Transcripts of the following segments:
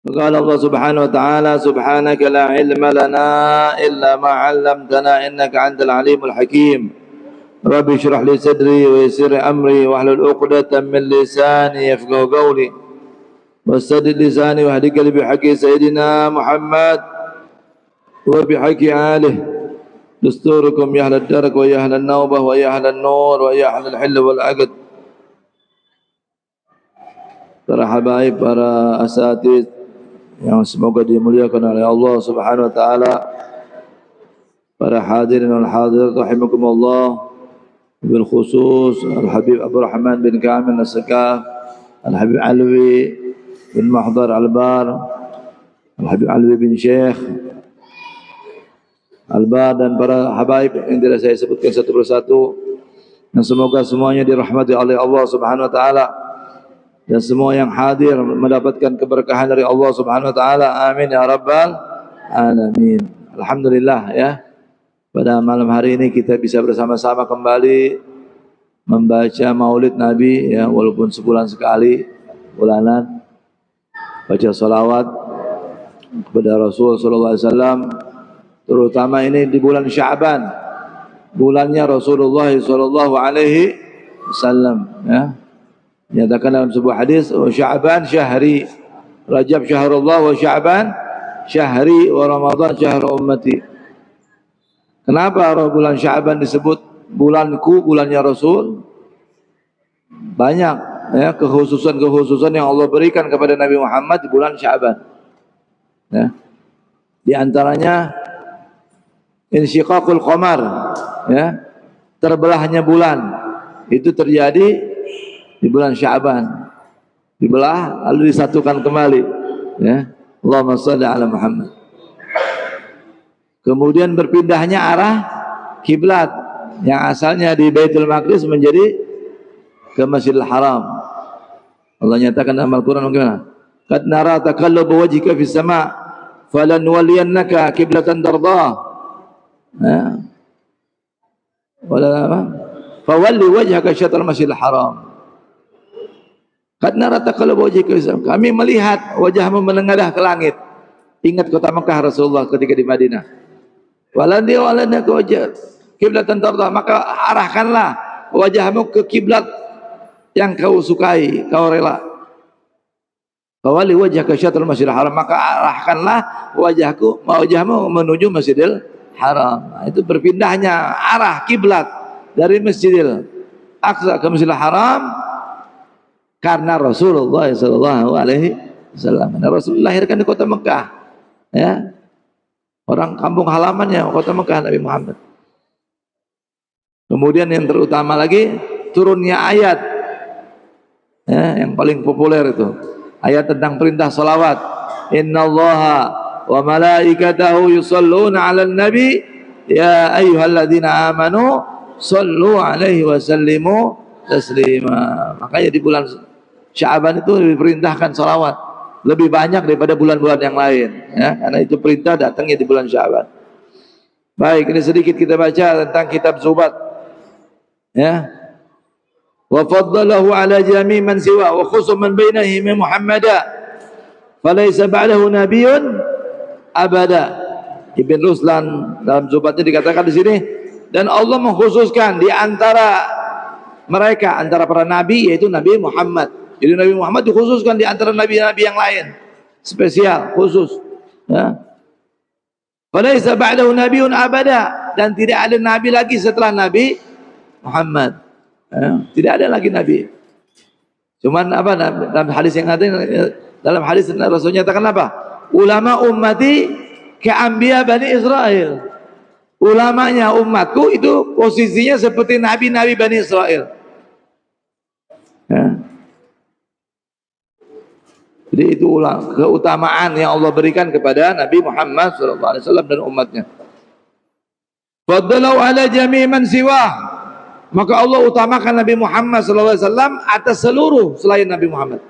قال الله سبحانه وتعالى سبحانك لا علم لنا إلا ما علمتنا إنك أنت العليم الحكيم رب اشرح لي صدري ويسر أمري واحلل عقدة من لساني يفقهوا قولي واستدل لساني واهد قلبي بحق سيدنا محمد وبحق آله دستوركم يا أهل الدرك ويا أهل النوبة ويا أهل النور ويا أهل الحل والعقد. Para habaib, para asatid yang semoga dimuliakan oleh Allah Subhanahu wa taala, para hadirin wal hadirat rahimakumullah, bil khusus Al Habib Abdul Rahman bin Kamil As-Sakaf, Al Habib Alwi bin Mahdar Al-Bar, Al Habib Alwi bin Syekh Al-Bar, dan para habaib yang tidak saya sebutkan satu persatu, yang semoga semuanya dirahmati oleh Allah Subhanahu wa taala dan semua yang hadir mendapatkan keberkahan dari Allah Subhanahu wa taala. Amin ya rabbal alamin. Alhamdulillah ya. Pada malam hari ini kita bisa bersama-sama kembali membaca Maulid Nabi ya, walaupun sebulan sekali, bulanan, baca salawat kepada Rasul sallallahu alaihi wasallam, terutama ini di bulan Sya'ban, bulannya Rasulullah sallallahu alaihi wasallam ya. Nyatakan dalam sebuah hadis, Sya'ban syahri, Rajab syahrullah wa Sya'ban syahri wa Ramadan syahr ummati. Kenapa bulan Sya'ban disebut bulanku, bulannya Rasul? Banyak ya kekhususan-kekhususan yang Allah berikan kepada Nabi Muhammad di bulan Sya'ban. Ya. Di antaranya insyiqaqul qamar ya, terbelahnya bulan. Itu terjadi di bulan Sya'ban, dibelah lalu disatukan kembali ya. Allahumma shalli ala Muhammad. Kemudian berpindahnya arah kiblat yang asalnya di Baitul Maqdis menjadi ke Masjidil Haram. Allah nyatakan dalam Al-Qur'an bagaimana? Qad nara taqalluba wajhika fis sama' falanwalliyannaka qiblatan tardah. Ya. Wala apa? Fawalli wajhaka syatral Masjidil Haram. Karena rata kalau wajah Islam, kami melihat wajahmu menengadah ke langit. Ingat kota Mekah Rasulullah ketika di Madinah. Walandi walanda ke wajah kiblatan tardah, maka arahkanlah wajahmu ke kiblat yang kau sukai, kau rela. Fawali wajah ke syatrul Masjidil Haram, maka arahkanlah wajahmu menuju Masjidil Haram. Nah, itu berpindahnya arah kiblat dari Masjidil Aqsa ke Masjidil Haram karena Rasulullah sallallahu alaihi wasallam. Rasul lahirkan di kota Mekah ya. Orang kampung halamannya kota Mekah Nabi Muhammad. Kemudian yang terutama lagi turunnya ayat ya, yang paling populer itu ayat tentang perintah salawat. Innallaha wa malaikatahu yusholluna 'alan nabi ya ayyuhalladzina amanu shallu 'alaihi wa sallimu taslima. Makanya di bulan Sya'ban itu diperintahkan salawat lebih banyak daripada bulan-bulan yang lain ya, karena itu perintah datangnya di bulan Sya'ban. Baik, ini sedikit kita baca tentang kitab Zubat ya. Wa faddalahu ala jami' man siwa wa khusus man bainahi min Muhammada falaysa ba'dahu nabiyyun abada. Ibn Ruslan dalam Zubatnya dikatakan di sini, dan Allah mengkhususkan di antara mereka, antara para nabi, yaitu Nabi Muhammad. Jadi Nabi Muhammad dikhususkan di antara nabi-nabi yang lain, spesial, khusus ya. Falaisa ba'dahu nabiyyun abada, dan tidak ada nabi lagi setelah Nabi Muhammad ya. Tidak ada lagi nabi. Cuman apa, dalam hadis yang ada, dalam hadis Rasul nyatakan apa? Ulama ummati ka'anbiya Bani Israel. Ulamanya umatku itu posisinya seperti nabi-nabi Bani Israel ya. Jadi itu keutamaan yang Allah berikan kepada Nabi Muhammad SAW dan umatnya. Faddalau ala jami' man siwah, maka Allah utamakan Nabi Muhammad SAW atas seluruh selain Nabi Muhammad.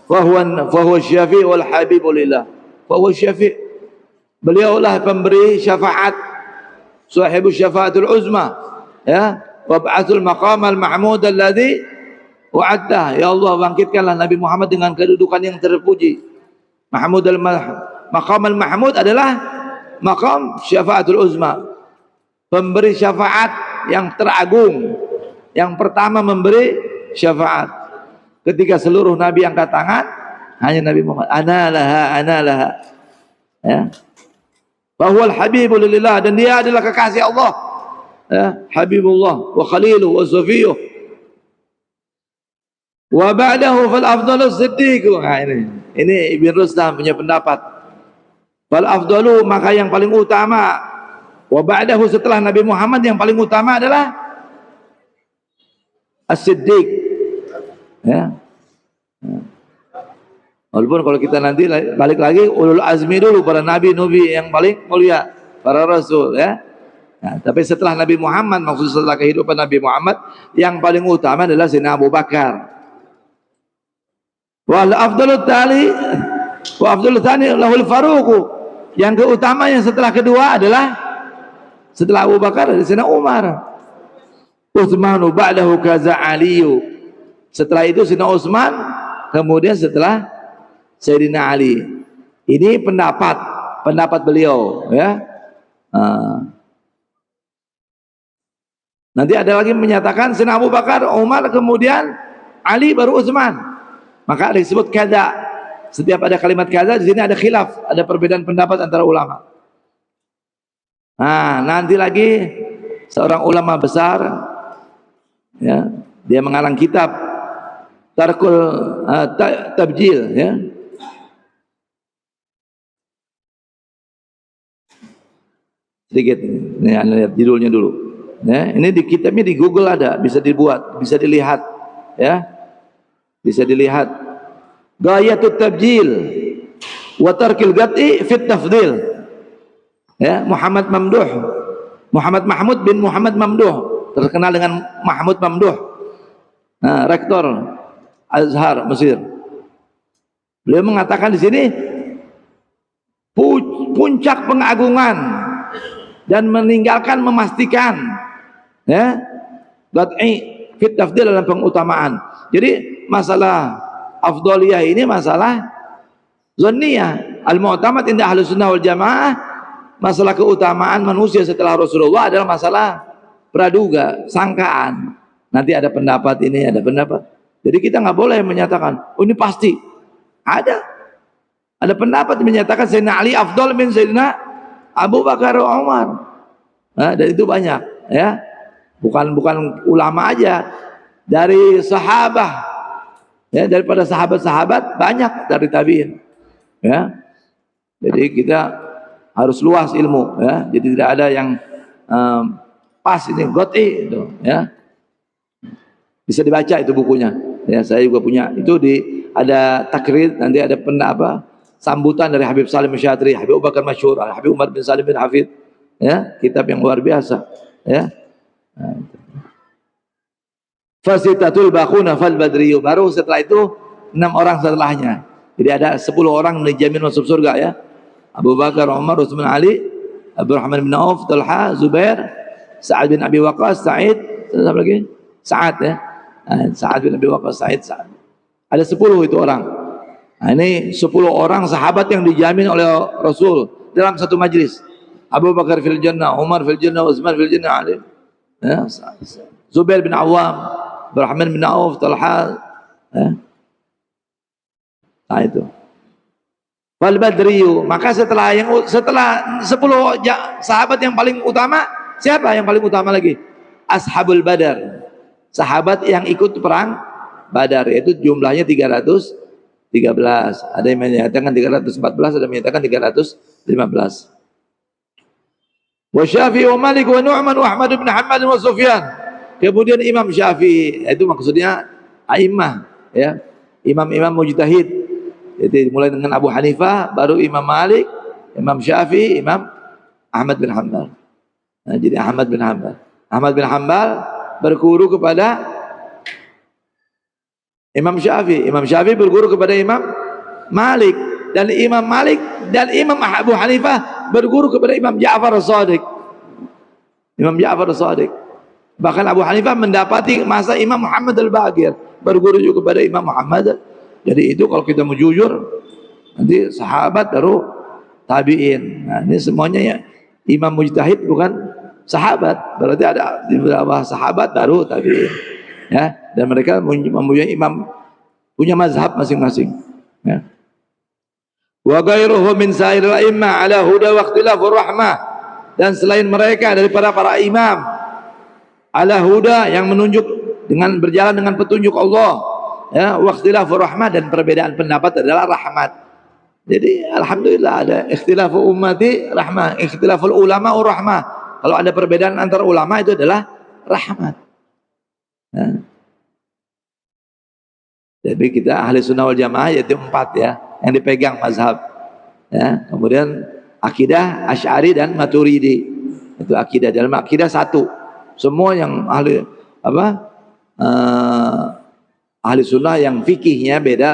Fahuwa syafi' wal habibu lillah. Fahuwa syafi', beliaulah pemberi syafaat, sahibus syafaatul uzma ya, wab'athul maqamal mahmud alladhi wa'addah. Ya Allah, bangkitkanlah Nabi Muhammad dengan kedudukan yang terpuji. Maqam al-mahmud adalah maqam syafaatul uzma, pemberi syafaat yang teragung, yang pertama memberi syafaat. Ketika seluruh nabi angkat tangan, hanya Nabi Muhammad, ana laha, ya. Bahwa al-habibu lillah, dan dia adalah kekasih Allah, ya. Habibullah wa khaliluh wa safiyuh. Wa ba'dahu fal afdalus siddiq. Nah, ini Ibn Rustam punya pendapat. Fal afdalu, maka yang paling utama, wa ba'dahu, setelah Nabi Muhammad yang paling utama adalah as-siddiq, ya. Walaupun kalau kita nanti balik lagi ulul azmi dulu, para nabi yang paling mulia, para rasul, ya. Nah, tapi setelah Nabi Muhammad, maksud setelah kehidupan Nabi Muhammad, yang paling utama adalah Sayyidina Abu Bakar. Wal afdalut tali wa afdalut tsani lahul Faruq. Yang keutama yang setelah kedua adalah setelah Abu Bakar adalah Sayyidina Umar. Utsmanu ba'dahu kaza Aliyu. Setelah itu Sayyidina Utsman, kemudian setelah Sayyidina Ali. Ini pendapat beliau, ya. Nanti ada lagi menyatakan Sayyidina Abu Bakar, Umar, kemudian Ali, baru Utsman. Maka ada disebut kaza. Setiap ada kalimat kaza, di sini ada khilaf, ada perbedaan pendapat antara ulama. Nah, nanti lagi seorang ulama besar, ya, dia mengarang kitab Tarkul Tabjil, ya. Sedikit ini, Anda lihat judulnya dulu, ya. Ini di kitabnya, di Google ada, bisa dibuat, bisa dilihat, ya, bisa dilihat. Gayatut Tabjil wa Tarkil Gat'i fit Tafdil, ya. Muhammad Mahmud bin Muhammad Mamduh, terkenal dengan Mahmud Mamduh, nah, rektor Azhar Mesir. Beliau mengatakan di sini puncak pengagungan dan meninggalkan memastikan, ya, gat'i fit tafdil, dalam pengutamaan. Jadi masalah afdaliyah ini masalah zanniyah. Al-mu'tamad inda ahlus sunnah wal jamaah, masalah keutamaan manusia setelah Rasulullah adalah masalah praduga, sangkaan. Nanti ada pendapat ini, ada pendapat. Jadi kita nggak boleh menyatakan, oh ini pasti. Ada pendapat menyatakan Sayyidina Ali afdal min Sayyidina Abu Bakar Umar. Nah, dan itu banyak, ya. Bukan ulama aja, dari sahabat, ya, daripada sahabat-sahabat banyak, dari tabi'in, ya. Jadi kita harus luas ilmu, ya. Jadi tidak ada yang pas ini goti itu, ya. Bisa dibaca itu bukunya, ya. Saya juga punya itu, ada takrir, nanti ada sambutan dari Habib Salim Syatri, Habib Abu Bakar Masyhur, Habib Umar bin Salim bin Hafid, ya, kitab yang luar biasa, ya. Fasitatul baquna fal badriyu, baru setelah itu 6 orang setelahnya. Jadi ada 10 orang dijamin masuk surga, ya. Abu Bakar, Umar, Utsman, Ali, Abdurrahman bin Auf, Talha, Zubair, Sa'ad bin Abi Waqqas, Sa'id, siapa lagi? Sa'ad, ya. Sa'ad bin Abi Waqqas, Sa'id. Ada 10 itu orang. Nah, ini 10 orang sahabat yang dijamin oleh Rasul dalam satu majlis. Abu Bakar fil jannah, Umar fil jannah, Utsman fil jannah, Ali, ya. Zubair bin Awam, Abdurrahman bin Auf, Talha, ya. Nah itu. Wal badriyu, maka setelah 10 sahabat yang paling utama, siapa yang paling utama lagi? Ashabul Badar. Sahabat yang ikut perang Badar, yaitu jumlahnya 313. Ada yang menyatakan 314, ada yang menyatakan 315. Wa Syafi'i wa Malik wa Nu'man wa Ahmad bin Hanbal wa Sufyan. Kemudian Imam Syafi'i, itu maksudnya a'immah, ya. Imam-imam mujtahid. Jadi mulai dengan Abu Hanifah, baru Imam Malik, Imam Syafi'i, Imam Ahmad bin Hanbal. Nah, jadi Ahmad bin Hanbal berguru kepada Imam Syafi'i. Imam Syafi'i berguru kepada Imam Malik, dan Imam Malik dan Imam Abu Hanifah berguru kepada Imam Ja'far as-Shadiq. Imam Ja'far as-Shadiq. Bahkan Abu Hanifah mendapati masa Imam Muhammad al-Baqir, berguru juga kepada Imam Muhammad. Jadi itu kalau kita mau jujur, nanti sahabat baru tabi'in. Nah, ini semuanya ya imam mujtahid bukan sahabat, berarti ada di bawah sahabat baru tabi'in. Ya, dan mereka mempunyai imam, punya mazhab masing-masing. Ya. Wa ghairuhu min sa'iril a'immah ala huda wa ikhtilafur rahmah, dan selain mereka daripada para imam ala huda yang menunjuk dengan berjalan dengan petunjuk Allah, ya, wa ikhtilafur rahmah, dan perbedaan pendapat adalah rahmat. Jadi alhamdulillah ada ikhtilafu ummati rahmah, ikhtilaful ulama rahmah. Kalau ada perbedaan antara ulama itu adalah rahmat. Ya. Jadi kita ahli sunnah wal jamaah yaitu 4 ya yang dipegang mazhab, ya. Kemudian akidah Asy'ari dan Maturidi, itu akidah. Dalam akidah satu, semua yang ahli ahli sunnah yang fikihnya beda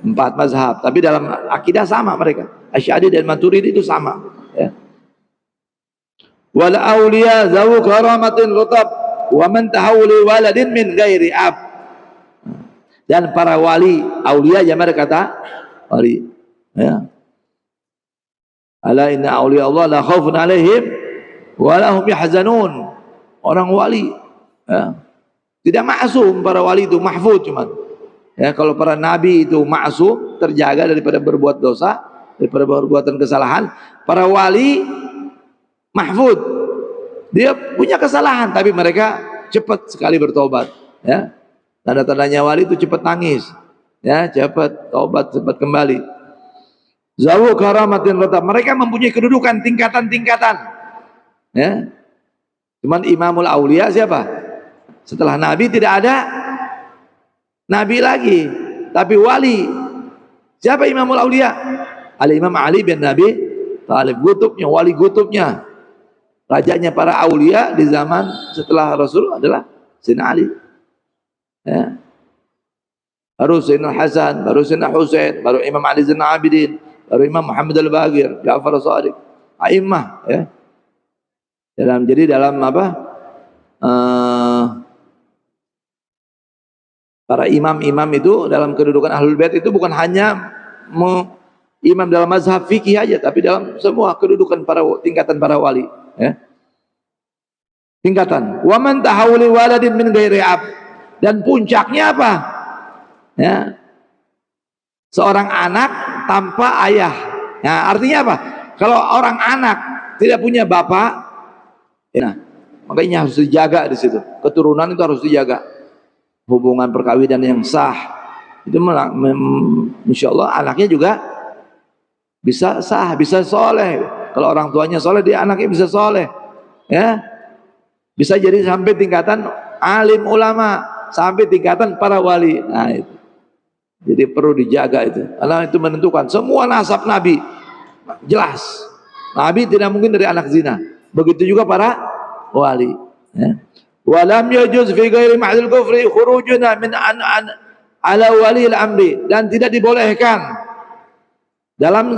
4 mazhab, tapi dalam akidah sama mereka. Asy'ari dan Maturidi itu sama, ya. Wal auliya zawu karamatin rutab wa man tahawuli waladin min ghairi ab, dan para wali aulia jamar kata wali, ya. Ala inna auliya Allah la khaufun alaihim wa lahum yahzanun. Orang wali, ya, tidak maksum. Para wali itu mahfuz cuman, ya. Kalau para nabi itu maksum, terjaga daripada berbuat dosa, daripada perbuatan kesalahan. Para wali mahfuz, dia punya kesalahan tapi mereka cepat sekali bertobat, ya. Tanda-tandanya wali itu cepat nangis, ya, cepat tobat, cepat kembali. Zawu karamatin ratab, mereka mempunyai kedudukan tingkatan-tingkatan, ya. Cuman imamul aulia siapa? Setelah nabi tidak ada nabi lagi, tapi wali. Siapa imamul aulia? Al-Imam Ali bin Nabi Thalib, gutubnya, wali gutubnya, rajanya para aulia di zaman setelah Rasul adalah Sayyidina Ali. Ya. Baru Sayyidina Hasan, baru Sayyidina Husain, baru Imam Ali Zainal Abidin, baru Imam Muhammad Al-Baqir, Ja'far As-Shadiq, a'immah, ya. Dalam apa? Para imam-imam itu dalam kedudukan Ahlul Bait itu bukan hanya imam dalam mazhab fikih aja, tapi dalam semua kedudukan tingkatan para wali, ya. Tingkatan. Wa man tahawuli waladin min ghairi ab, dan puncaknya apa? Ya, seorang anak tanpa ayah. Nah, artinya apa? Kalau orang anak tidak punya bapak, ya, makanya harus dijaga di situ. Keturunan itu harus dijaga. Hubungan perkawinan yang sah itu insya Allah anaknya juga bisa sah, bisa soleh. Kalau orang tuanya soleh, dia anaknya bisa soleh, ya. Bisa jadi sampai tingkatan alim ulama, sampai tingkatan para wali. Nah, itu. Jadi perlu dijaga itu. Karena itu menentukan semua nasab Nabi. Jelas. Nabi tidak mungkin dari anak zina. Begitu juga para wali. Ya. Walam yajuz fi ghairi ma'dil kufri khurujuna min ala wali al-amri, dan tidak dibolehkan dalam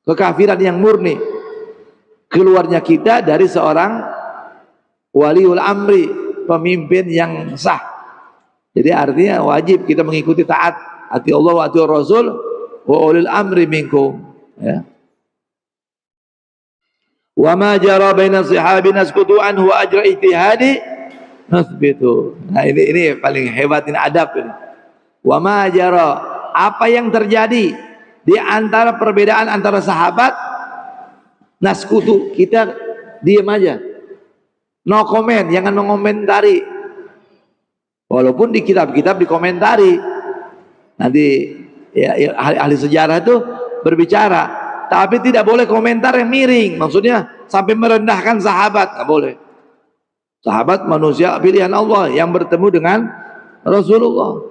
kekafiran yang murni keluarnya kita dari seorang waliul amri, pemimpin yang sah. Jadi artinya wajib kita mengikuti taat, ati Allah wa ati Rasul wa ulil amri minkum, ya. Wa ma jara baina sahabi naskutu anhu ajra ijtihadi nasbitu. Nah, ini paling hebat, ini adab ini. Wa ma jara, apa yang terjadi di antara perbedaan antara sahabat, naskutu, kita diam aja. No comment, jangan mengomentari. Walaupun di kitab-kitab dikomentari. Nanti ya, ahli sejarah itu berbicara, tapi tidak boleh komentar yang miring. Maksudnya sampai merendahkan sahabat, nggak boleh. Sahabat manusia pilihan Allah yang bertemu dengan Rasulullah.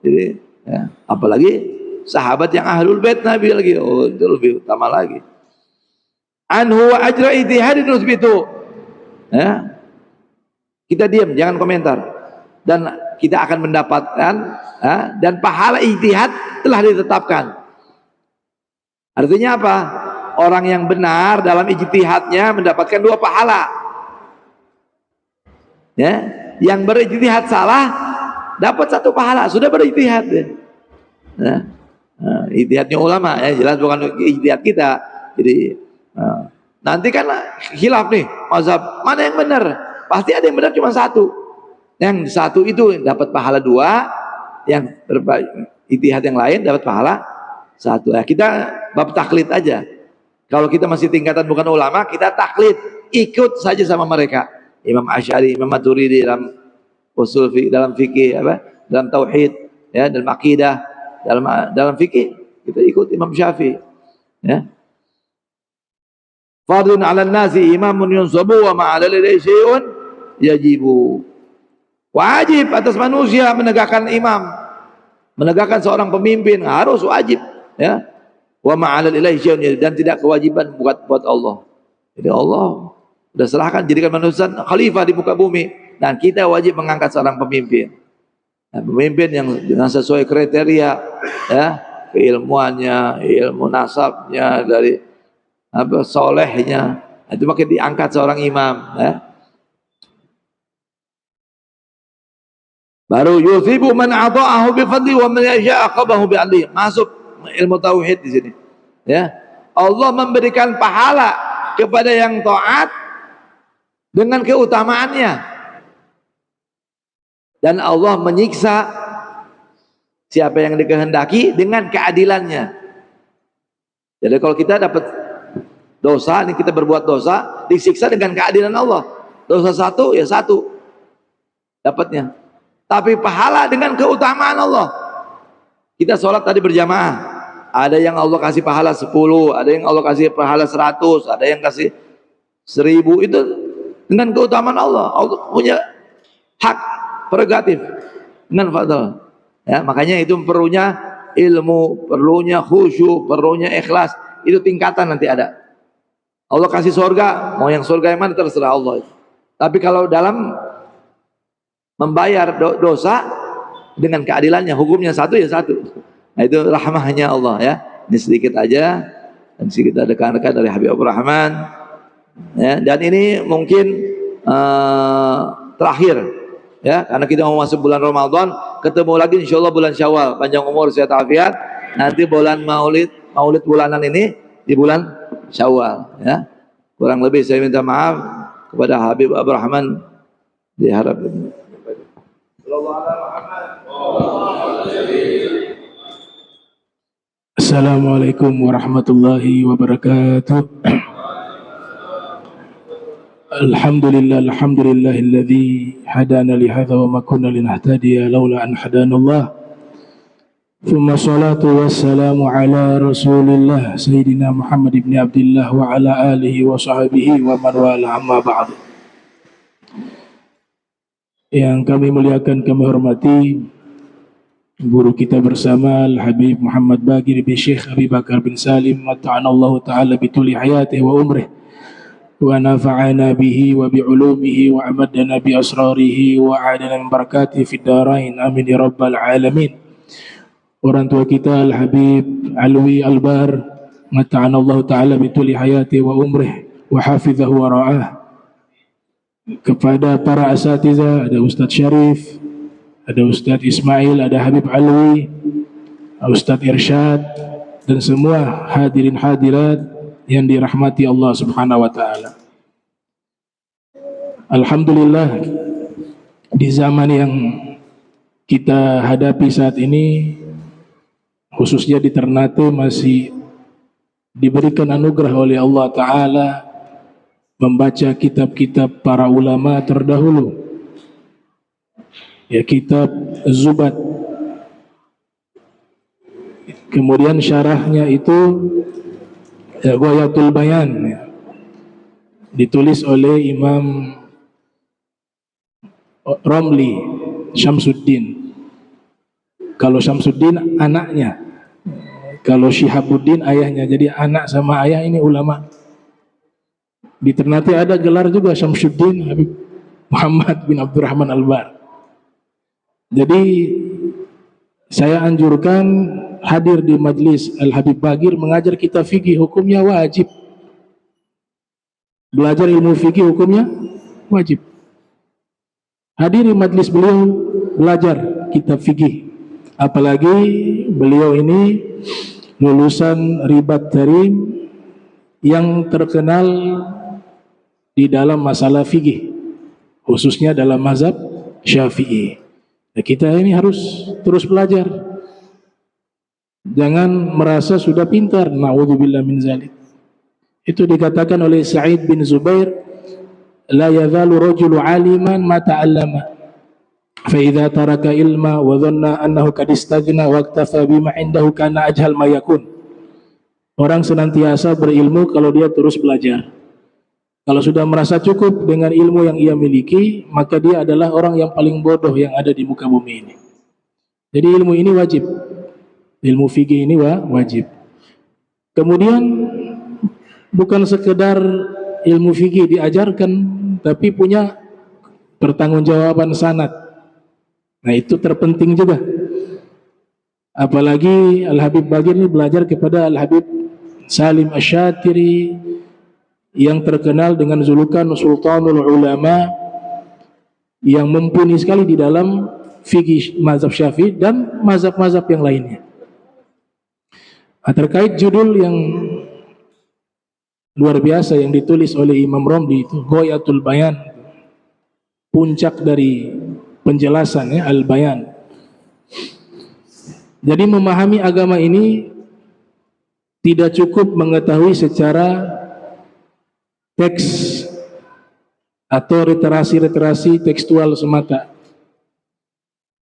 Jadi, ya, apalagi sahabat yang ahlul bait Nabi lagi, oh, itu lebih utama lagi. Anhu wa ajra ijtihadin nusbitu. Ya. Kita diam, jangan komentar. Dan kita akan mendapatkan, ya, dan pahala ijtihad telah ditetapkan. Artinya apa? Orang yang benar dalam ijtihadnya mendapatkan 2 pahala. Ya, yang berijtihad salah dapat 1 pahala, sudah berijtihad. Ya. Ijtihadnya ulama ya, jelas bukan ijtihad kita. Jadi nanti kan khilaf nih mazhab mana yang benar, pasti ada yang benar cuma satu, yang satu itu dapat pahala dua, yang ijtihad yang lain dapat pahala satu. Ya kita bab taklid aja, kalau kita masih tingkatan bukan ulama kita taklid, ikut saja sama mereka, Imam Asy'ari, Imam Maturidi dalam usul dalam fikih apa, dalam tauhid ya, dalam akidah, dalam fikih kita ikut Imam Syafi'i ya. Fardun 'alan nasi imamun yunsabu wa ma'ala lillahi syai'un yajibu. Wajib atas manusia menegakkan imam, menegakkan seorang pemimpin, harus wajib ya. Wa ma'ala lillahi syai'un, dan tidak kewajiban buat Allah. Jadi Allah sudah serahkan jadikan manusia khalifah di muka bumi, dan kita wajib mengangkat seorang pemimpin. Nah, pemimpin yang dengan sesuai kriteria ya, keilmuannya, ilmu nasabnya, dari apa solehnya, itu makin diangkat seorang imam ya. Baru yusibu man ata'ahu bi fadli wa man yasha aqabahu bi adli. Masuk ilmu tauhid di sini ya. Allah memberikan pahala kepada yang taat dengan keutamaannya, dan Allah menyiksa siapa yang dikehendaki dengan keadilannya. Jadi kalau kita dapat dosa, ini kita berbuat dosa, disiksa dengan keadilan Allah. Dosa satu ya satu dapatnya, tapi pahala dengan keutamaan Allah. Kita sholat tadi berjamaah, ada yang Allah kasih pahala 10, ada yang Allah kasih pahala 100, ada yang kasih 1000, itu dengan keutamaan Allah. Allah punya hak prerogatif dengan fadl ya. Makanya itu perlunya ilmu, perlunya khusyuk, perlunya ikhlas. Itu tingkatan nanti ada. Allah kasih surga, mau yang surga yang mana terserah Allah. Tapi kalau dalam membayar dosa dengan keadilannya, hukumnya satu ya satu. Nah itu rahmahnya Allah ya. Ini sedikit aja, dan sedikit ada rekan-rekan dari Habib Rahman ya. Dan ini mungkin terakhir ya, karena kita mau masuk bulan Ramadan, ketemu lagi insyaallah bulan Syawal, panjang umur sehat afiat. Nanti bulan Maulid bulanan ini di bulan Syawal ya. Kurang lebih saya minta maaf kepada Habib Rahman, diharap Assalamualaikum warahmatullahi wabarakatuh. Alhamdulillahilladzi hadana li hadza wa ma kunna linahtadiya laula an hadanallah. Thumma salatu wassalamu ala Rasulillah Sayyidina Muhammad ibn Abdullah wa ala alihi wa sahbihi wa man wala, amma ba'd. Yang kami muliakan, kami hormati guru kita bersama Al-Habib Muhammad Bagir bin Syekh Abi Bakar bin Salim, mata'anallahu ta'ala bituli hayatihi wa umrih, wa nafa'ana bihi wa bi'ulumihi wa amadana bi asrarihi wa a'adana min barakatihi fid darain, amin ya rabbal alamin. Orang tua kita Al-Habib Alwi Albar, mata'anallahu ta'ala bituli hayatihi wa umrih wa hafizahu wa ra'ah. Kepada para asatidzah, ada Ustadz Syarif, ada Ustadz Ismail, ada Habib Alwi, Ustadz Irsyad, dan semua hadirin hadirat yang dirahmati Allah Subhanahu wa taala. Alhamdulillah, di zaman yang kita hadapi saat ini, khususnya di Ternate, masih diberikan anugerah oleh Allah taala membaca kitab-kitab para ulama terdahulu. Ya, kitab Zubat, kemudian syarahnya itu Ghayatul Bayan ya, ditulis oleh Imam Romli Syamsuddin. Kalau Syamsuddin anaknya, kalau Syihabuddin ayahnya, jadi anak sama ayah ini ulama. Di Ternate ada gelar juga Syamsuddin Habib Muhammad bin Abdurrahman Albar. Jadi saya anjurkan hadir di majlis Al-Habib Bagir, mengajar kita fikih, hukumnya wajib. Belajar ilmu fikih hukumnya wajib. Hadir di majlis beliau, belajar kitab fikih. Apalagi beliau ini lulusan Ribat Darim yang terkenal di dalam masalah fikih, khususnya dalam mazhab Syafi'i. Nah, kita ini harus terus belajar. Jangan merasa sudah pintar. Na'udzubillah min zalik. Itu dikatakan oleh Sa'id bin Zubair, la yazalu rajulu aliman ma ta'allama fa idza taraka ilma wa dhanna annahu qad istaghna wa iktafa bima indahu kana ajhal ma yakun. Orang senantiasa berilmu kalau dia terus belajar. Kalau sudah merasa cukup dengan ilmu yang ia miliki, maka dia adalah orang yang paling bodoh yang ada di muka bumi ini. Jadi ilmu ini wajib. Ilmu fikih ini wajib. Kemudian bukan sekedar ilmu fikih diajarkan, tapi punya pertanggungjawaban sanad. Nah, itu terpenting juga. Apalagi Al-Habib Bagir ini belajar kepada Al-Habib Salim Asy-Syatiri yang terkenal dengan julukan Sultanul Ulama, yang mumpuni sekali di dalam fikih mazhab Syafi'i dan mazhab-mazhab yang lainnya. Nah, terkait judul yang luar biasa yang ditulis oleh Imam Romli itu Ghayatul Bayan, puncak dari penjelasan, ya, Al-Bayan. Jadi memahami agama ini tidak cukup mengetahui secara teks atau literasi tekstual semata.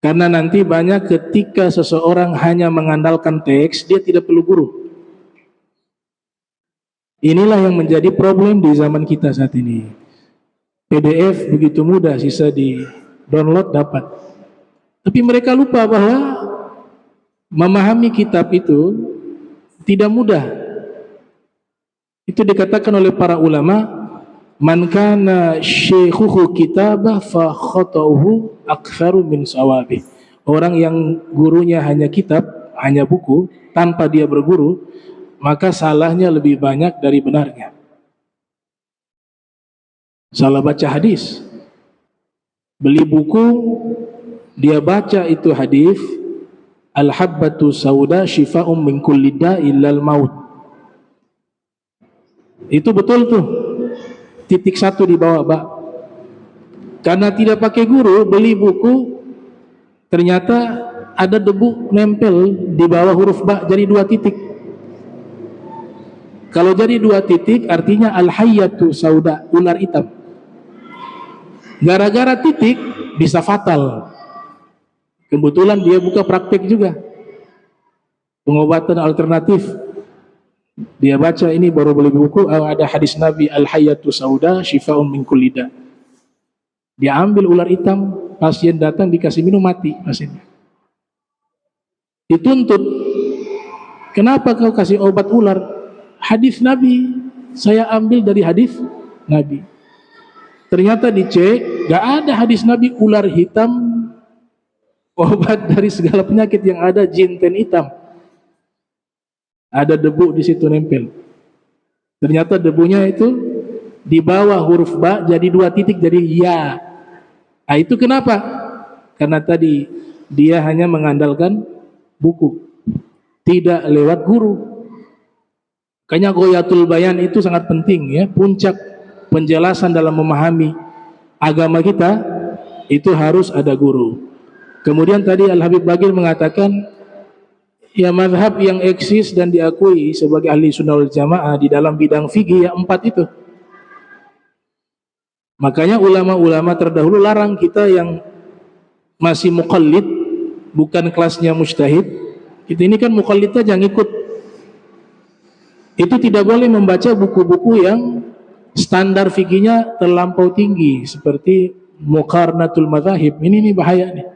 Karena nanti banyak ketika seseorang hanya mengandalkan teks, dia tidak perlu guru. Inilah yang menjadi problem di zaman kita saat ini. PDF begitu mudah, sisa di download dapat. Tapi mereka lupa bahwa memahami kitab itu tidak mudah. Itu dikatakan oleh para ulama, man kana syaikhuhu kitabah fa khata'uhu aktsaru min sawabih. Orang yang gurunya hanya kitab, hanya buku, tanpa dia berguru, maka salahnya lebih banyak dari benarnya. Salah baca hadis, beli buku, dia baca itu hadis, al-habbatu sauda syifa'un min kulli da'in illal maut. Itu betul tuh, titik satu di bawah bak. Karena tidak pakai guru, beli buku, ternyata ada debu nempel di bawah huruf ba, jadi 2 titik. Kalau jadi 2 titik artinya al-hayyatu sauda, ular hitam. Gara-gara titik bisa fatal. Kebetulan dia buka praktek juga, pengobatan alternatif. Dia baca ini, baru beli buku, ada hadis Nabi al-hayyatu sauda syifa'un min kulli da. Dia ambil ular hitam, pasien datang dikasih minum, mati pasiennya. Dituntut, kenapa kau kasih obat ular? Hadis Nabi, saya ambil dari hadis Nabi. Ternyata dicek, gak ada hadis Nabi ular hitam obat dari segala penyakit, yang ada jinten hitam. Ada debu di situ nempel. Ternyata debunya itu di bawah huruf ba, jadi 2 titik, jadi ya. Nah, itu kenapa? Karena tadi dia hanya mengandalkan buku, tidak lewat guru. Makanya Ghayatul Bayan itu sangat penting, ya, puncak penjelasan dalam memahami agama kita itu harus ada guru. Kemudian tadi Al-Habib Bagir mengatakan, ya, mazhab yang eksis dan diakui sebagai ahli sunnah wal jamaah di dalam bidang fikih, ya 4 itu. Makanya ulama-ulama terdahulu larang kita yang masih muqallid, bukan kelasnya mujtahid. Kita ini kan muqallid aja, ngikut. Itu tidak boleh membaca buku-buku yang standar fikihnya terlampau tinggi, seperti Muqarnatul Madzahib. Ini bahaya nih.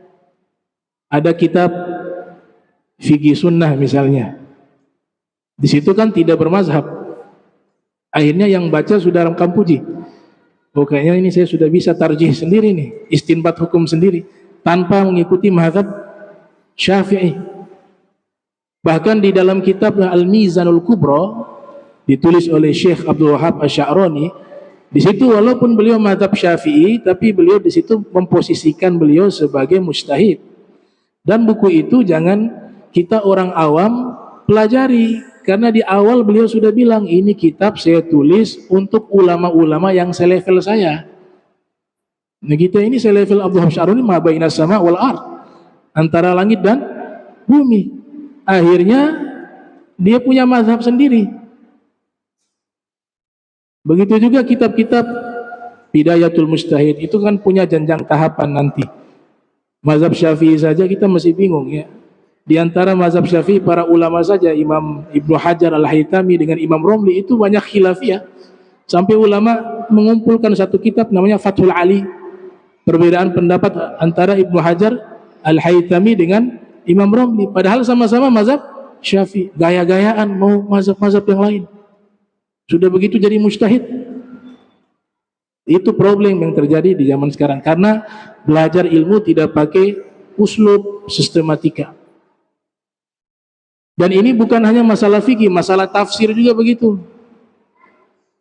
Ada kitab fikih sunnah misalnya, di situ kan tidak bermazhab. Akhirnya yang baca sudah ramkam puji, oh kayaknya ini saya sudah bisa tarjih sendiri nih, istinbat hukum sendiri, tanpa mengikuti mazhab Syafi'i. Bahkan di dalam kitab Al-Mizanul Kubra, ditulis oleh Syekh Abdul Wahab Asy-Sya'rani, di situ walaupun beliau mazhab Syafi'i, tapi beliau di situ memposisikan beliau sebagai mujtahid. Dan buku itu jangan kita orang awam pelajari, karena di awal beliau sudah bilang ini kitab saya tulis untuk ulama-ulama yang selevel saya. Nah kita ini selevel Abdul Hamid Syaruni ma bainas sama wal ard, antara langit dan bumi. Akhirnya dia punya mazhab sendiri. Begitu juga kitab-kitab Bidayatul Mujtahid itu kan punya jenjang tahapan nanti. Mazhab Syafi'i saja kita masih bingung ya. Di antara mazhab Syafi'i para ulama saja, Imam Ibnu Hajar Al-Haytami dengan Imam Romli itu banyak khilafiyah. Sampai ulama mengumpulkan satu kitab namanya Fathul Ali. Perbedaan pendapat antara Ibnu Hajar Al-Haytami dengan Imam Romli. Padahal sama-sama mazhab Syafi'i. Gaya-gayaan mau mazhab-mazhab yang lain. Sudah begitu jadi mujtahid. Itu problem yang terjadi di zaman sekarang, karena belajar ilmu tidak pakai uslub sistematika. Dan ini bukan hanya masalah fikih, masalah tafsir juga begitu.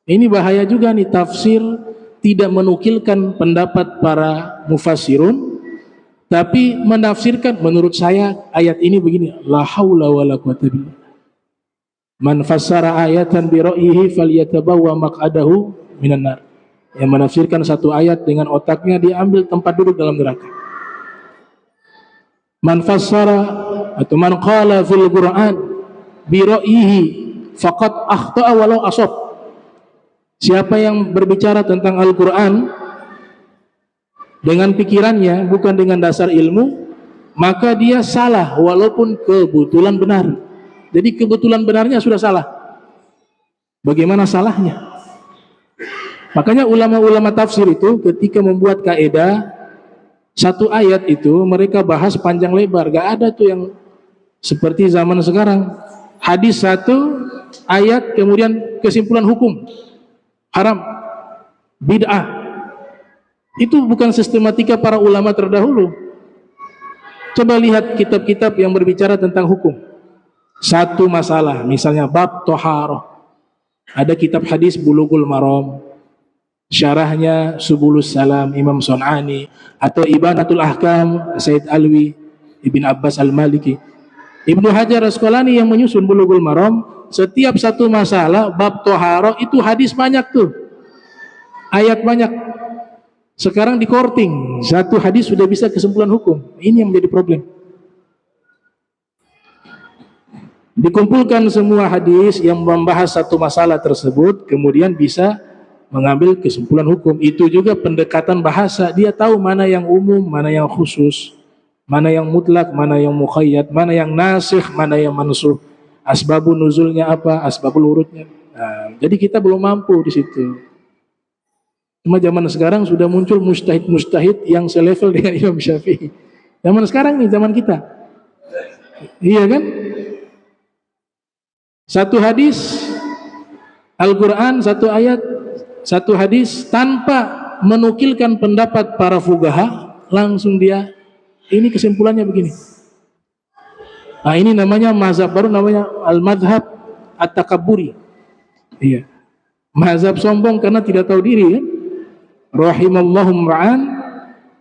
Ini bahaya juga nih, tafsir tidak menukilkan pendapat para mufassirun, tapi menafsirkan menurut saya ayat ini begini, la haula wala quwwata billah. Man fassara ayatan bi ra'yihi falyatabawwa maq'adahu minan nar. Yang menafsirkan satu ayat dengan otaknya, dia ambil tempat duduk dalam neraka. Man fassara atau man qala fil Qur'an bi ra'yihi faqad akhta'a walau asab. Siapa yang berbicara tentang Al-Qur'an dengan pikirannya bukan dengan dasar ilmu, maka dia salah walaupun kebetulan benar. Jadi kebetulan benarnya sudah salah. Bagaimana salahnya? Makanya ulama-ulama tafsir itu ketika membuat kaidah satu ayat itu mereka bahas panjang lebar. Gak ada tuh yang seperti zaman sekarang. Hadis satu ayat kemudian kesimpulan hukum haram, bid'ah. Itu bukan sistematika para ulama terdahulu. Coba lihat kitab-kitab yang berbicara tentang hukum. Satu masalah, misalnya bab toharoh, ada kitab hadis Bulughul Maram, syarahnya Subulus Salam Imam Son'ani, atau Ibanatul Ahkam Said Alwi Ibn Abbas Al-Maliki. Ibnu Hajar Asqalani yang menyusun Bulughul Maram, setiap satu masalah bab toharoh itu hadis banyak tuh, ayat banyak. Sekarang di korting, satu hadis sudah bisa kesimpulan hukum. Ini yang menjadi problem. Dikumpulkan semua hadis yang membahas satu masalah tersebut, kemudian bisa mengambil kesimpulan hukum. Itu juga pendekatan bahasa, dia tahu mana yang umum, mana yang khusus, mana yang mutlak, mana yang muqayyad, mana yang nasikh, mana yang mansukh, asbabun nuzulnya apa, asbabul urutnya. Nah, jadi kita belum mampu di situ. Cuma zaman sekarang sudah muncul mujtahid-mujtahid yang selevel dengan Imam Syafi'i. Zaman sekarang nih, zaman kita. Iya kan? Satu hadis Al-Quran, satu ayat, satu hadis, tanpa menukilkan pendapat para fuqaha, langsung dia, ini kesimpulannya begini. Nah ini namanya mazhab baru, namanya al-madhab at-takabburi. Iya, mazhab sombong karena tidak tahu diri kan. Rahimallahu ma'an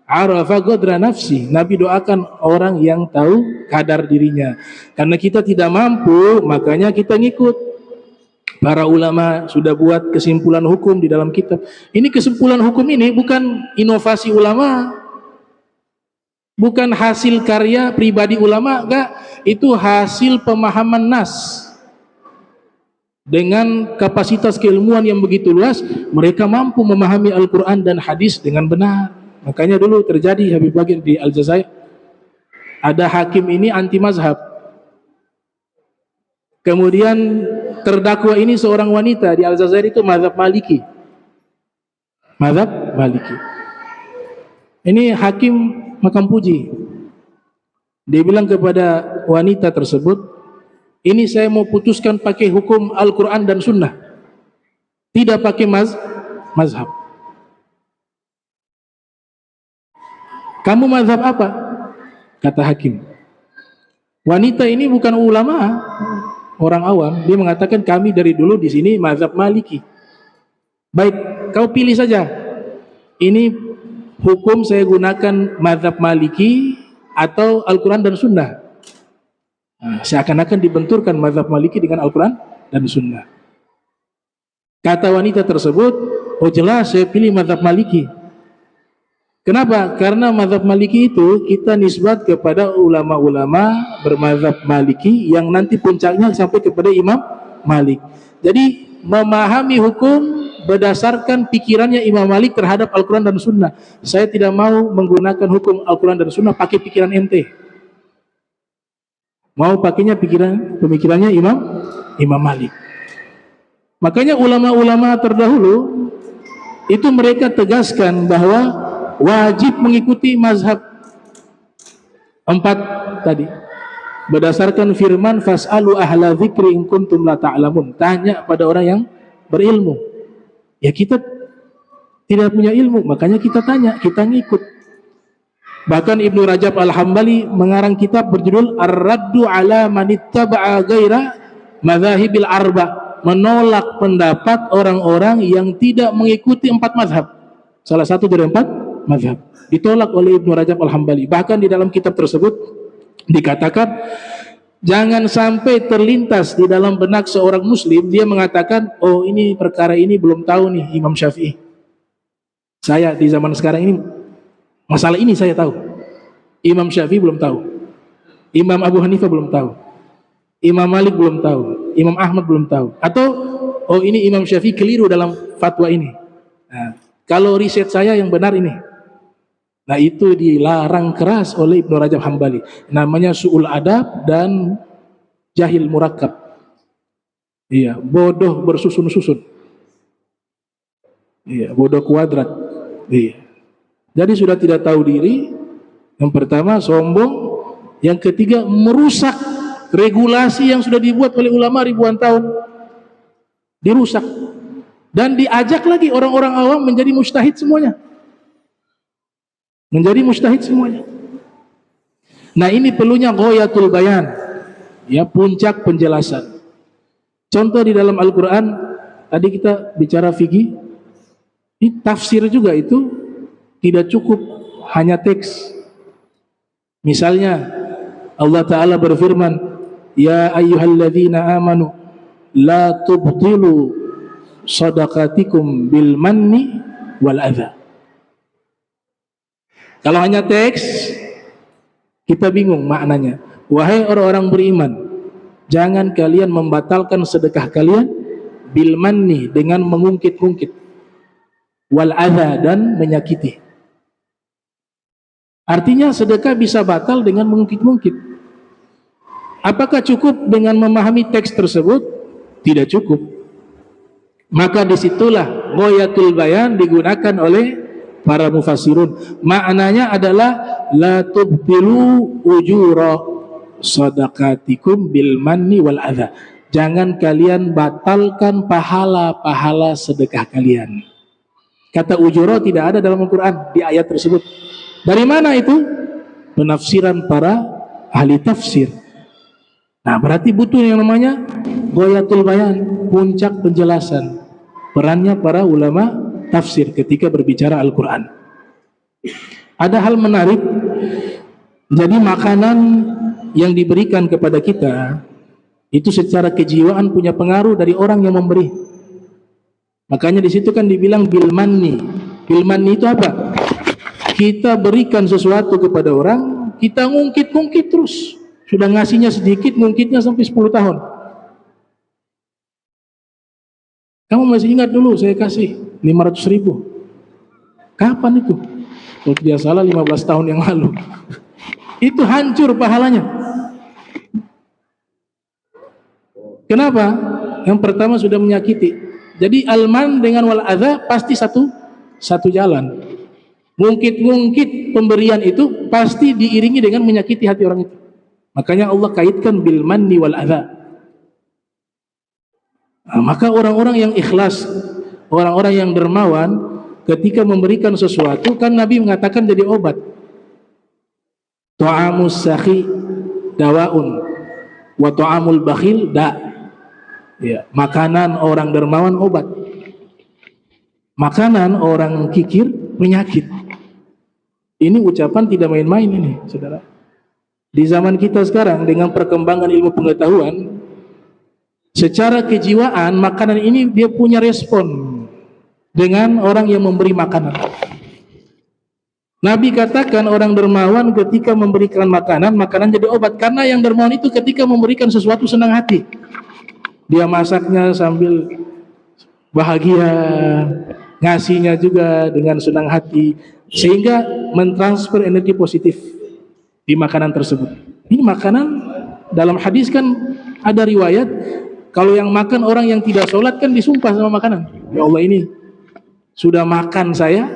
arafa qadra nafsi. Nabi doakan orang yang tahu kadar dirinya. Karena kita tidak mampu, makanya kita ngikut. Para ulama sudah buat kesimpulan hukum di dalam kitab. Ini kesimpulan hukum ini bukan inovasi ulama, bukan hasil karya pribadi ulama, enggak. Itu hasil pemahaman nas. Dengan kapasitas keilmuan yang begitu luas, mereka mampu memahami Al-Quran dan hadis dengan benar. Makanya dulu terjadi Habib Bagir di Aljazair, ada hakim ini anti mazhab. Kemudian terdakwa ini seorang wanita di Aljazair, itu mazhab Maliki. Mazhab Maliki. Ini hakim Makam Puji. Dia bilang kepada wanita tersebut, ini saya mau putuskan pakai hukum Al-Quran dan Sunnah, tidak pakai mazhab. Kamu mazhab apa? Kata hakim. Wanita ini bukan ulama, orang awam. Dia mengatakan kami dari dulu di sini mazhab Maliki. Baik, kau pilih saja. Ini hukum saya gunakan mazhab Maliki atau Al-Quran dan Sunnah. Nah, seakan-akan dibenturkan mazhab Maliki dengan Al-Quran dan Sunnah. Kata wanita tersebut, oh jelas saya pilih mazhab Maliki. Kenapa? Karena mazhab Maliki itu kita nisbat kepada ulama-ulama bermazhab Maliki yang nanti puncaknya sampai kepada Imam Malik. Jadi memahami hukum berdasarkan pikirannya Imam Malik terhadap Al-Quran dan Sunnah. Saya tidak mau menggunakan hukum Al-Quran dan Sunnah pakai pikiran ente. Mau pakainya pemikirannya Imam Malik. Makanya ulama-ulama terdahulu itu mereka tegaskan bahwa wajib mengikuti mazhab 4 tadi. Berdasarkan firman fas'alu ahla dzikri in kuntum la ta'lamun. Tanya pada orang yang berilmu. Ya kita tidak punya ilmu, makanya kita tanya, kita ngikut. Bahkan Ibnu Rajab Al-Hambali mengarang kitab berjudul Ar-Raddu ala man ittaba'a ghaira madzahibil arba, menolak pendapat orang-orang yang tidak mengikuti 4 mazhab. Salah satu dari 4 mazhab ditolak oleh Ibnu Rajab Al-Hambali. Bahkan di dalam kitab tersebut dikatakan jangan sampai terlintas di dalam benak seorang muslim dia mengatakan, oh ini perkara ini belum tahu nih Imam Syafi'i. Saya di zaman sekarang ini masalah ini saya tahu. Imam Syafi'i belum tahu. Imam Abu Hanifah belum tahu. Imam Malik belum tahu. Imam Ahmad belum tahu. Atau oh ini Imam Syafi'i keliru dalam fatwa ini. Nah, kalau riset saya yang benar ini. Nah itu dilarang keras oleh Ibnu Rajab Hambali. Namanya su'ul adab dan jahil murakkab. Iya, bodoh bersusun-susun. Iya, bodoh kuadrat. Iya. Jadi sudah tidak tahu diri. Yang pertama sombong, yang ketiga merusak regulasi yang sudah dibuat oleh ulama ribuan tahun. Dirusak. Dan diajak lagi orang-orang awam menjadi mujtahid semuanya. Menjadi mujtahid semuanya. Nah, ini perlunya ghayatul bayan. Ya, puncak penjelasan. Contoh di dalam Al-Qur'an, tadi kita bicara fikih, ini tafsir juga itu tidak cukup hanya teks. Misalnya Allah Ta'ala berfirman, ya ayyuhalladzina amanu la tubtilu sadaqatikum bil manni wal adha. Kalau hanya teks kita bingung maknanya. Wahai orang-orang beriman, jangan kalian membatalkan sedekah kalian bil manni dengan mengungkit-ungkit, wal adha dan menyakiti. Artinya sedekah bisa batal dengan mengungkit-ungkit. Apakah cukup dengan memahami teks tersebut? Tidak cukup. Maka disitulah ghayatul bayan digunakan oleh para mufassirun. Maknanya adalah la tubtilu ujura sadaqatikum bil manni wal adha. Jangan kalian batalkan pahala-pahala sedekah kalian. Kata ujura tidak ada dalam Al-Quran di ayat tersebut. Dari mana itu? Penafsiran para ahli tafsir. Nah, berarti butuh yang namanya ghayatul bayan, puncak penjelasan. Perannya para ulama tafsir ketika berbicara Al-Quran. Ada hal menarik. Jadi makanan yang diberikan kepada kita itu secara kejiwaan punya pengaruh dari orang yang memberi. Makanya di situ kan dibilang bil manni. Bil manni itu apa? Kita berikan sesuatu kepada orang, kita ngungkit-ngungkit terus. Sudah ngasihnya sedikit, ngungkitnya sampai 10 tahun. Kamu masih ingat dulu saya kasih 500.000. Kapan itu? Kalau tidak salah 15 tahun yang lalu. Itu hancur pahalanya. Kenapa? Yang pertama sudah menyakiti. Jadi alman dengan wal adha pasti satu jalan. Ngungkit-ngungkit pemberian itu pasti diiringi dengan menyakiti hati orang itu. Makanya Allah kaitkan bil manni wal adha. Nah, maka orang-orang yang ikhlas, orang-orang yang dermawan ketika memberikan sesuatu, kan Nabi mengatakan jadi obat. Ta'amus sakhi dawaun wa ta'amul bakhil da. Ya, makanan orang dermawan obat. Makanan orang kikir penyakit. Ini ucapan tidak main-main ini, saudara. Di zaman kita sekarang dengan perkembangan ilmu pengetahuan, secara kejiwaan makanan ini dia punya respon dengan orang yang memberi makanan. Nabi katakan orang dermawan ketika memberikan makanan, makanan jadi obat. Karena yang dermawan itu ketika memberikan sesuatu senang hati. Dia masaknya sambil bahagia, ngasihnya juga dengan senang hati, sehingga mentransfer energi positif di makanan tersebut. Ini makanan, dalam hadis kan ada riwayat, kalau yang makan orang yang tidak sholat kan disumpah sama makanan. Ya Allah, ini sudah makan saya,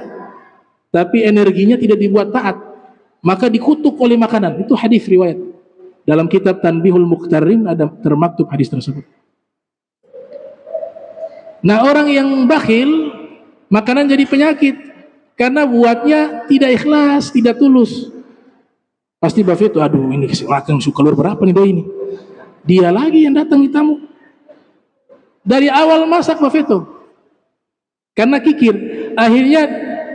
tapi energinya tidak dibuat taat, maka dikutuk oleh makanan. Itu hadis riwayat. Dalam kitab Tanbihul Muqtarin ada termaktub hadis tersebut. Nah, orang yang bakhil, makanan jadi penyakit karena buatnya tidak ikhlas, tidak tulus. Pasti Buffett tuh, aduh ini makan suka keluar berapa nih doi ini. Dia lagi yang datang tamu. Dari awal masak Buffett tuh, karena kikir, akhirnya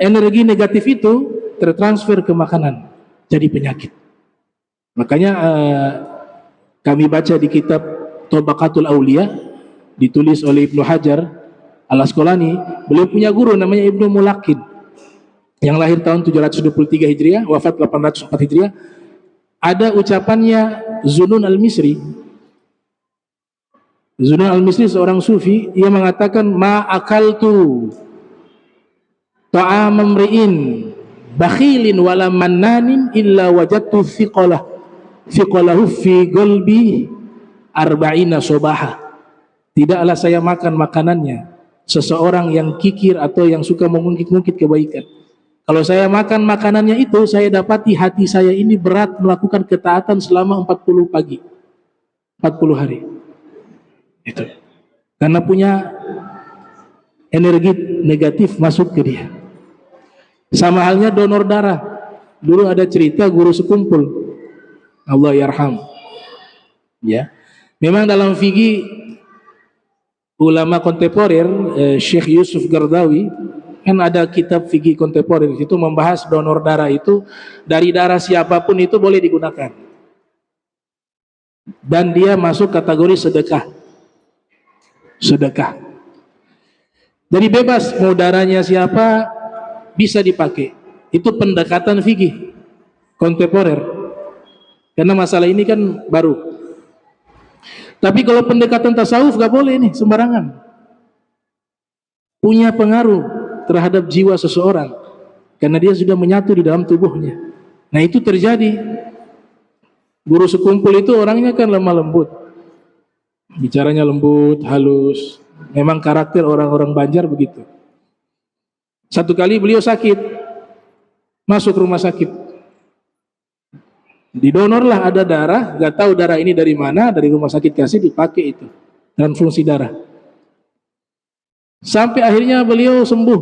energi negatif itu tertransfer ke makanan, jadi penyakit. Makanya kami baca di kitab Tabaqatul Aulia, ditulis oleh Ibnu Hajar Al-Asqalani. Beliau punya guru namanya Ibnu Mulaqin, yang lahir tahun 723 Hijriah, wafat 804 Hijriah. Ada ucapannya Zunun Al-Misri. Zunun Al-Misri seorang sufi, ia mengatakan, ma akaltu ta'am amri'in bakhilin wala mannanin illa wajadtu thiqalahu fi qalbi arba'ina sobaha. Tidaklah saya makan makanannya seseorang yang kikir atau yang suka mengungkit-ungkit kebaikan. Kalau saya makan makanannya itu, saya dapati hati saya ini berat melakukan ketaatan selama 40 pagi, 40 hari. Itu karena punya energi negatif masuk ke dia. Sama halnya donor darah. Dulu ada cerita guru sekumpul, Allah yarham, ya. Memang dalam fikih ulama kontemporer, Syekh Yusuf Gardawi, kan ada kitab fikih kontemporer, itu membahas donor darah itu, dari darah siapapun itu boleh digunakan. Dan dia masuk kategori sedekah. Sedekah. Jadi bebas mau darahnya siapa bisa dipakai. Itu pendekatan fikih kontemporer. Karena masalah ini kan baru. Tapi kalau pendekatan tasawuf gak boleh nih sembarangan. Punya pengaruh terhadap jiwa seseorang karena dia sudah menyatu di dalam tubuhnya. Nah, itu terjadi. Guru sekumpul itu orangnya kan lemah lembut, bicaranya lembut, halus. Memang karakter orang-orang Banjar begitu. Satu kali beliau sakit, masuk rumah sakit, didonorlah, ada darah, gak tahu darah ini dari mana, dari rumah sakit kasih, dipakai itu transfusi darah. Sampai akhirnya beliau sembuh.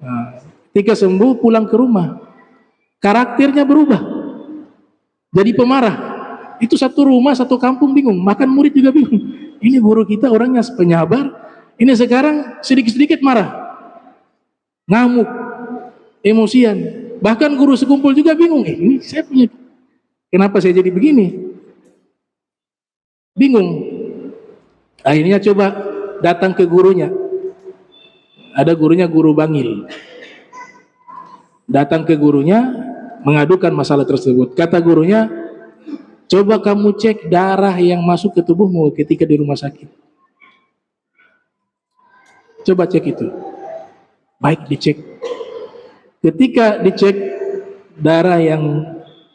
Nah, ketika sembuh pulang ke rumah, karakternya berubah, jadi pemarah. Itu satu rumah, satu kampung bingung, makan murid juga bingung. Ini guru kita orangnya penyabar, ini sekarang sedikit-sedikit marah, ngamuk, emosian. Bahkan guru sekumpul juga bingung, ini saya punya, kenapa saya jadi begini? Bingung. Akhirnya coba datang ke gurunya. Ada gurunya, guru Bangil. Datang ke gurunya mengadukan masalah tersebut. Kata gurunya, coba kamu cek darah yang masuk ke tubuhmu ketika di rumah sakit. Coba cek itu. Baik, dicek. Ketika dicek, darah yang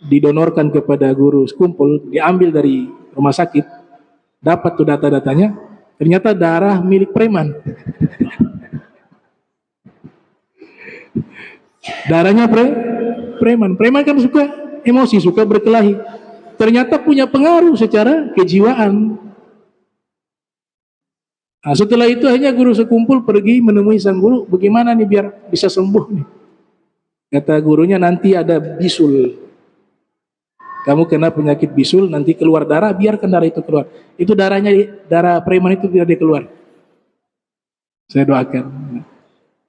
didonorkan kepada guru sekumpul diambil dari rumah sakit, dapat tuh data-datanya, ternyata darah milik preman. Darahnya preman. Preman kan suka emosi, suka berkelahi. Ternyata punya pengaruh secara kejiwaan. Nah, setelah itu akhirnya guru sekumpul pergi menemui sang guru, bagaimana nih biar bisa sembuh nih? Kata gurunya, nanti ada bisul. Kamu kena penyakit bisul, nanti keluar darah, biarkan darah itu keluar. Itu darahnya, darah preman itu biar dia keluar. Saya doakan.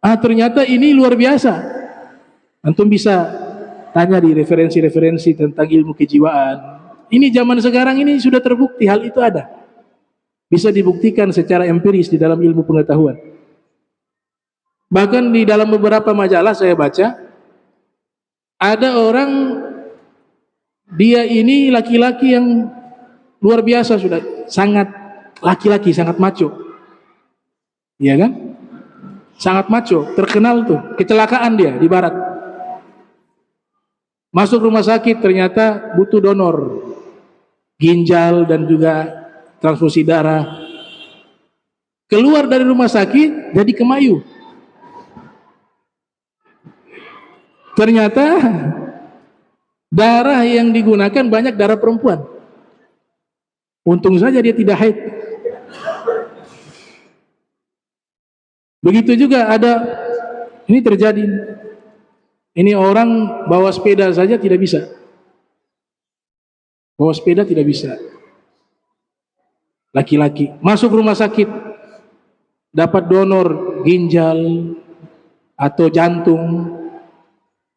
Ternyata ini luar biasa. Antum bisa tanya di referensi-referensi tentang ilmu kejiwaan. Ini zaman sekarang ini sudah terbukti hal itu ada. Bisa dibuktikan secara empiris di dalam ilmu pengetahuan. Bahkan di dalam beberapa majalah saya baca, ada orang, dia ini laki-laki yang luar biasa, sudah sangat laki-laki, sangat macho. Iya kan? Sangat macho, terkenal tuh, kecelakaan dia di barat. Masuk rumah sakit, ternyata butuh donor ginjal dan juga transfusi darah. Keluar dari rumah sakit jadi kemayu. Ternyata darah yang digunakan banyak darah perempuan. Untung saja dia tidak haid. Begitu juga ada, ini terjadi. Ini orang bawa sepeda saja tidak bisa. Bawa sepeda tidak bisa. Laki-laki masuk rumah sakit, dapat donor ginjal atau jantung,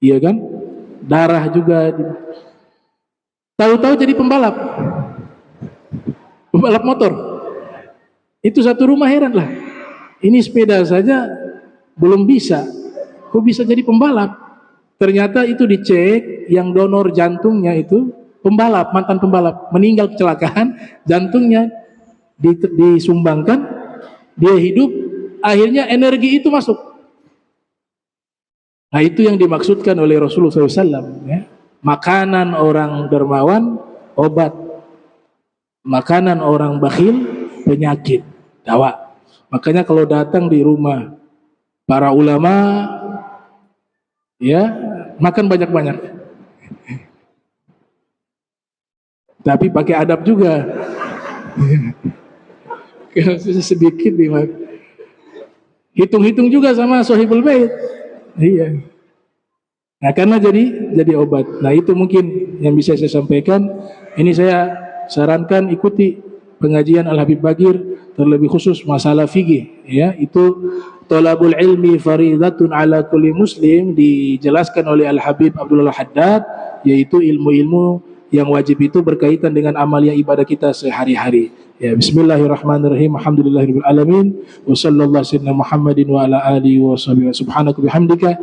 iya kan? Darah juga. Tahu-tahu jadi pembalap motor. Itu satu rumah heran lah. Ini sepeda saja belum bisa, kok bisa jadi pembalap? Ternyata itu dicek, yang donor jantungnya itu pembalap, mantan pembalap, meninggal kecelakaan, jantungnya disumbangkan, dia hidup, akhirnya energi itu masuk. Nah, itu yang dimaksudkan oleh Rasulullah SAW, ya. Makanan orang dermawan, obat. Makanan orang bakhil, penyakit, dawa. Makanya kalau datang di rumah para ulama, ya, makan banyak-banyak. Tapi pakai adab juga. Kalau sedikit dimakan. Hitung-hitung juga sama Sohibul Bait. Iya. Nah, karena jadi obat. Nah, itu mungkin yang bisa saya sampaikan. Ini saya sarankan ikuti pengajian Al-Habib Bagir, terlebih khusus masalah fikih, ya. Itu talabul ilmi faridatun ala kulli muslim, dijelaskan oleh Al-Habib Abdullah Haddad, yaitu ilmu-ilmu yang wajib itu berkaitan dengan amalia ibadah kita sehari-hari. Ya, bismillahirrahmanirrahim. Alhamdulillahirabbil alamin. Wa sallallahu sayyidina Muhammadin wa ala alihi wa sahbihi subhanaka bihamdika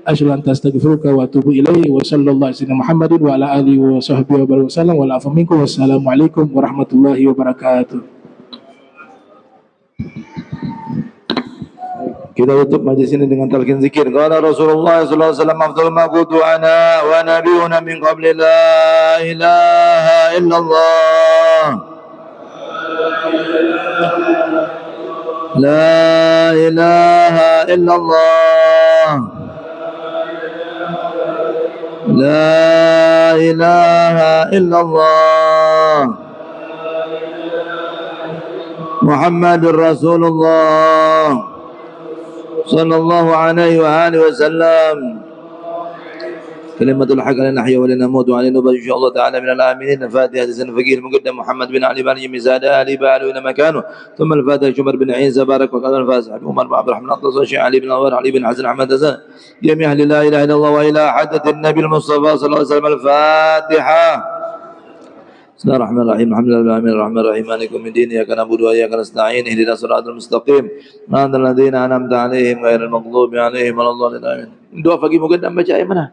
asyhadu an la ilaha illa anta astaghfiruka wa atubu ilaihi. Wa sallallahu sayyidina Muhammadin wa ala alihi wa sahbihi wa sallam. Wa la'afu minkum. Wassalamualaikum warahmatullahi wabarakatuh. Kita tutup majlis ini dengan talqin zikir. Qala Rasulullah sallallahu alaihi wasallam, afdalul ma qultu ana wa nabiyuna min qabli la ilaha illallah. La ilaha illallah. La ilaha illallah. Muhammadur Rasulullah sallallahu alaihi wa alihi wasallam. كلمة الحق لنا نحيا ولنا نموت وعلينا نبات إن شاء الله تعالى من الآمنين. الفاتحة سنة فقيه المقدم محمد بن علي بن مزاد آل بآل وإن مكانه. ثم الفاتحة شمر بن عيسى بارك وقال الفاتحة عمر بن عبد الرحمن الأطلس الشيخ علي بن أنور علي بن حسن أحمد حسن جميع أهل لا إله إلا الله وإلى حدث النبي المصطفى صلى الله عليه وسلم. الفاتحة. بسم الله الرحمن الرحيم. الحمد لله الرحمن الرحيم مالك يوم الدين إياك نعبد وإياك نستعين اهدنا الصراط المستقيم صراط الذين أنعمت عليهم غير المغضوب عليهم ولا الضالين آمين. Doa pagi muqaddam baca ayat mana?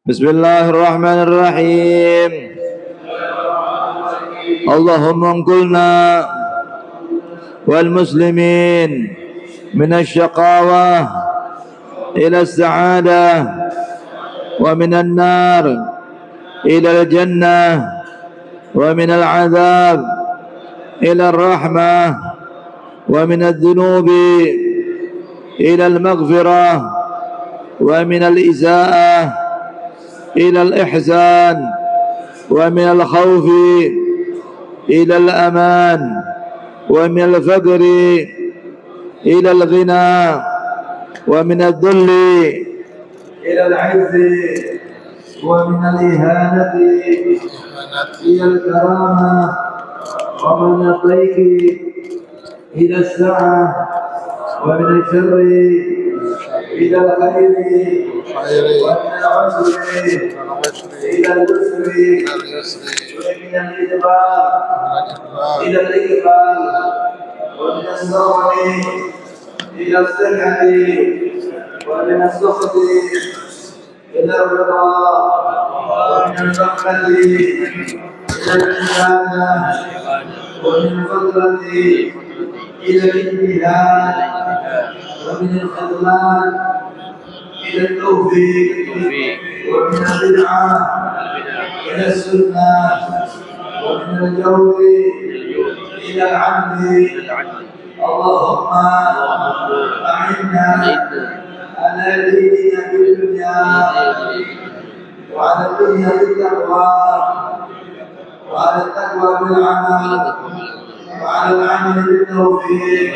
Bismillahirrahmanirrahim. Allahumma anqulna wal muslimin min asy-syaqawah ila as-sa'adah wa min an-nar ila al-jannah ومن العذاب إلى الرحمة ومن الذنوب إلى المغفرة ومن الإساءة إلى الإحسان ومن الخوف إلى الأمان ومن الفقر إلى الغنى ومن الذل إلى العز ومن الإهانة إلى الكرامة ومن الضيق إلى السعة ومن الشر إلى الخير ومن العسر إلى اليسر ومن الإدبار إلى الإقبال ومن السرور إلى السكن ومن السخط إلى الرضا ومن الغفلة إلى العبادة ومن الفترة إلى الامتهان ومن الخذلان إلى التوفيق ومن البدعة إلى السنة ومن الجور إلى العدل. اللهم أعنا على ديننا في الدنيا وعلى الدنيا بالتقوى وعلى التقوى بالعمل وعلى العمل بالتوفيق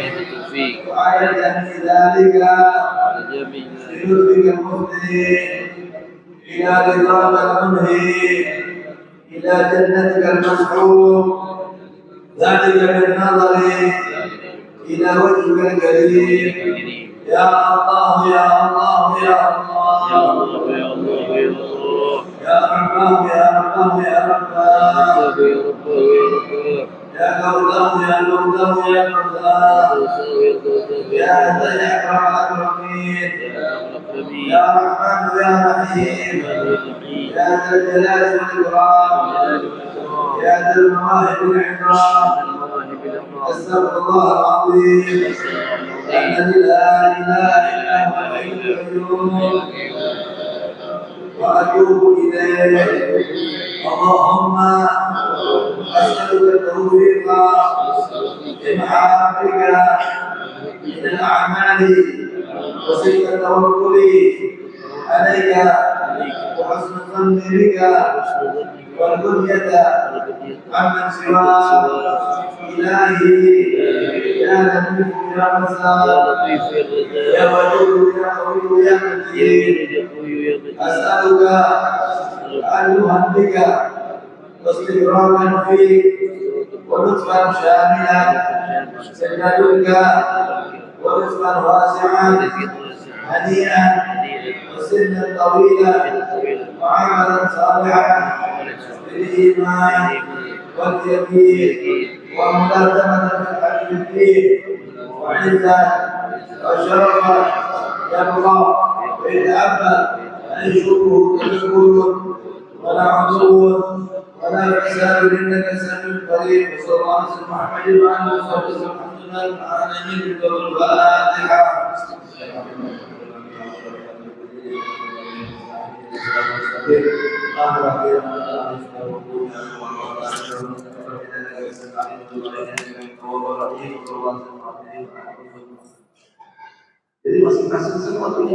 وعلى جميع ذلك بلطفك المفضي إلى رضاك المنهي إلى جنتك المسحوب ذلك بالنظر إلى وجهك الكريم. يا الله يا الله يا الله يا رباه يا رباه يا رباه يا كرده يا كرده يا كرده يا ذا الأكرم الأكرمين يا رحمن يا رحيم يا ذا الجلال والإكرام يا ذا المواهب والعظام. أستغفر الله العظيم الذي لا إله إلا هو الحي القيوم وأتوب إليه. اللهم أسألك التوفيق لمحبك من الأعمال وصدق التوكل عليك وحسن الظن بك والبنية عمن سواك. إلهي يا لطيف يا رزاق يا ودود يا قوي يا متين أسألك أن أهنئك واستمرارا فيك ولطفا شاملا من لدنك ورزقا واسعا هنيئا وسنا طويلا وعملا صالحا بالإيمان واليقين وملازمة في الحج بالدين وعزا وشرفا يبقى ويتأمل أن يشوفه تشكر ولا عدو ولا فساد إنك سميع قريب. وصلى الله على سيدنا محمد وعلى آله وصحبه وسلم. الحمد لله رب العالمين. الفاتحة. Jadi masing-masing semua punya